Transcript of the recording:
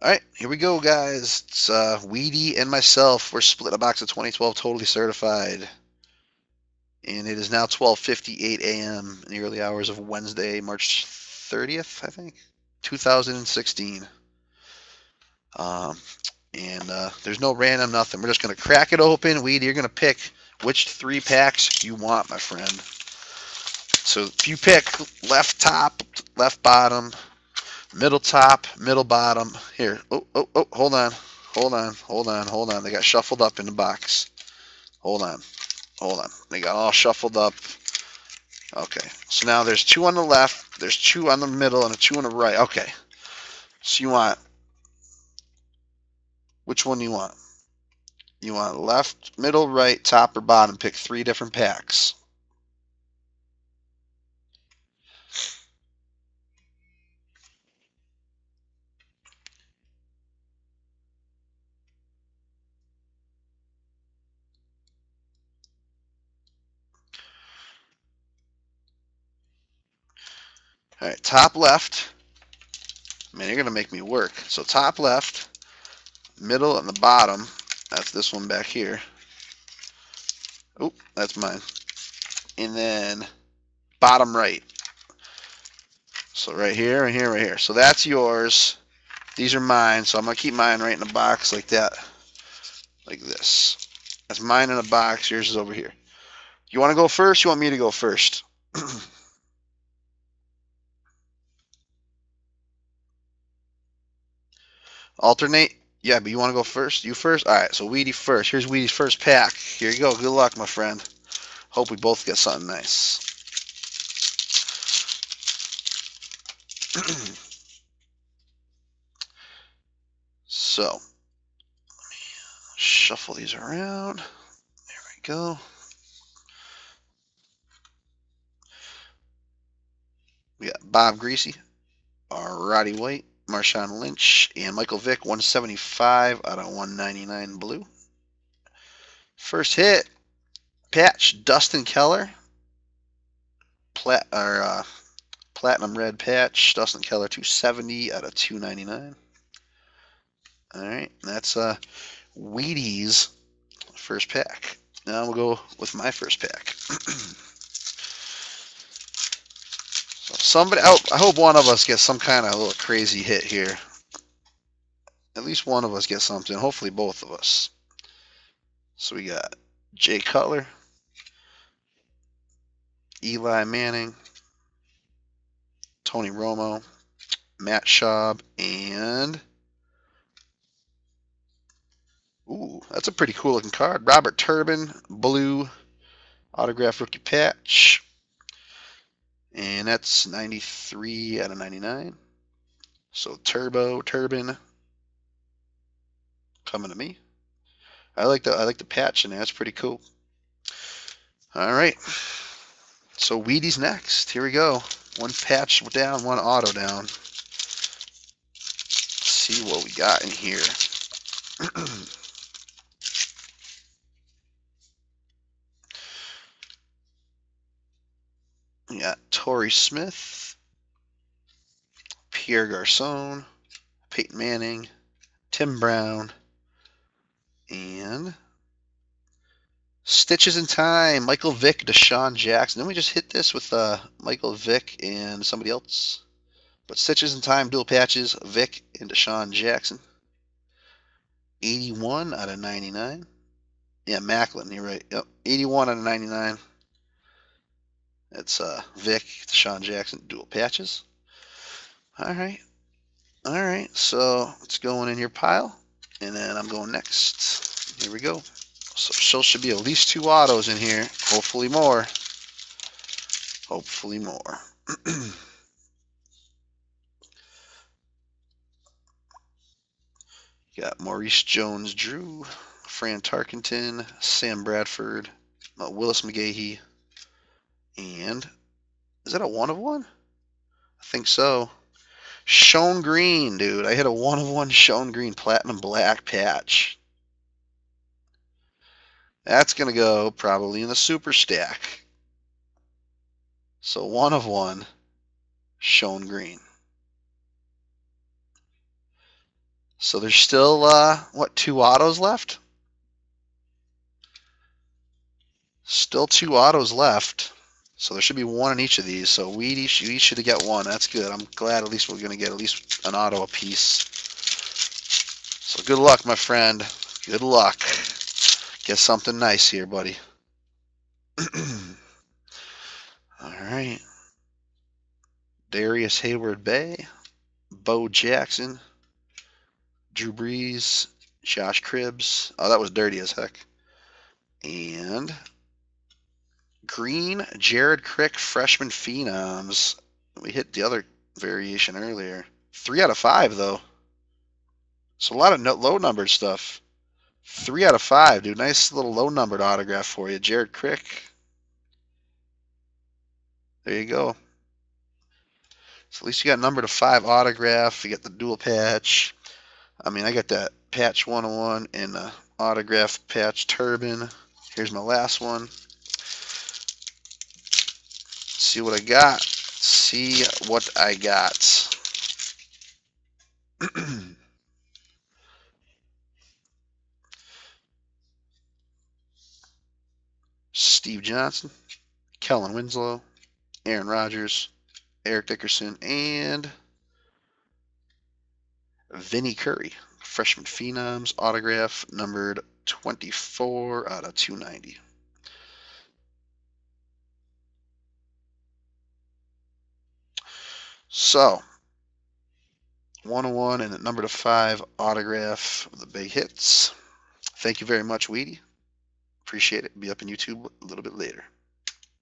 All right, here we go, guys. It's Wheady and myself. We're split a box of 2012 Totally Certified. And it is now 12:58 a.m. in the early hours of Wednesday, March 30th, I think, 2016. Um, and there's no random nothing. We're just going to crack it open. Wheady, you're going to pick which 3 packs you want, my friend. So if you pick left top, left bottom, middle top, middle bottom. Here. Oh, hold on. Hold on. They got shuffled up in the box. Hold on. They got all shuffled up. Okay. So now there's 2 on the left, there's 2 on the middle, and a 2 on the right. Okay. So you want, which one do you want? You want left, middle, right, top, or bottom. Pick 3 different packs. All right, top left. Man, you're going to make me work. So top left, middle, and the bottom. That's this one back here. Oh, that's mine. And then bottom right. So right here, right here, right here. So that's yours. These are mine. So I'm going to keep mine right in the box like that. Like this. That's mine in a box. Yours is over here. You want to go first? You want me to go first? Alternate? Yeah, but you want to go first? You first? All right, so Wheady first. Here's Wheaty's first pack. Here you go. Good luck, my friend. Hope we both get something nice. So, shuffle these around. There we go. We got Bob Greasy, Roddy White, Marshawn Lynch, and Michael Vick, 175 out of 199 blue. First hit, patch, Dustin Keller, platinum red patch, Dustin Keller, 270 out of 299. All right, that's Wheaty's first pack. Now we'll go with my first pack. So somebody, I hope one of us gets some kind of little crazy hit here. At least one of us gets something. Hopefully both of us. So we got Jay Cutler, Eli Manning, Tony Romo, Matt Schaub, and ooh, that's a pretty cool looking card. Robert Turbin, blue autograph rookie patch. And that's 93 out of 99. So Turbin coming to me. I like the patch in there. That's pretty cool. All right. So Wheaty's next. Here we go. One patch down, one auto down. Let's see what we got in here. We got Torrey Smith, Pierre Garcon, Peyton Manning, Tim Brown, and Stitches in Time, Michael Vick, Deshaun Jackson. Then we just hit this with Michael Vick and somebody else. But Stitches in Time, dual patches, Vick and Deshaun Jackson. 81 out of 99. Yeah, Macklin, you're right. Yep, 81 out of 99. That's Vick, Deshaun Jackson, dual patches. All right. All right. So it's going in your pile, and then I'm going next. Here we go. So still should be at least 2 autos in here. Hopefully more. Hopefully more. Got Maurice Jones-Drew, Fran Tarkenton, Sam Bradford, Willis McGahee, and is that a 1 of 1? I think so. Sean Green, dude. I hit a 1 of 1 Sean Green platinum black patch. That's going to go probably in the super stack. So 1 of 1 Sean Green. So there's still, what, 2 autos left? Still 2 autos left. So there should be one in each of these. So we each should get one. That's good. I'm glad at least we're going to get at least an auto apiece. So good luck, my friend. Good luck. Get something nice here, buddy. All right. Darius Hayward Bay, Bo Jackson, Drew Brees, Josh Cribbs. Oh, that was dirty as heck. And Green, Jared Crick, freshman phenoms. We hit the other variation earlier. 3 out of 5 though. So a lot of low numbered stuff. 3 out of 5, dude. Nice little low numbered autograph for you, Jared Crick. There you go. So at least you got number to 5 autograph. You get the dual patch. I mean, I got that patch 101 and the autograph patch turban. Here's my last one. See what I got. See what I got. Steve Johnson, Kellen Winslow, Aaron Rodgers, Eric Dickerson, and Vinny Curry. Freshman Phenoms autograph numbered 24 out of 290. So, 101 and number to 5 autograph of the big hits. Thank you very much, Wheady. Appreciate it. Be up on YouTube a little bit later.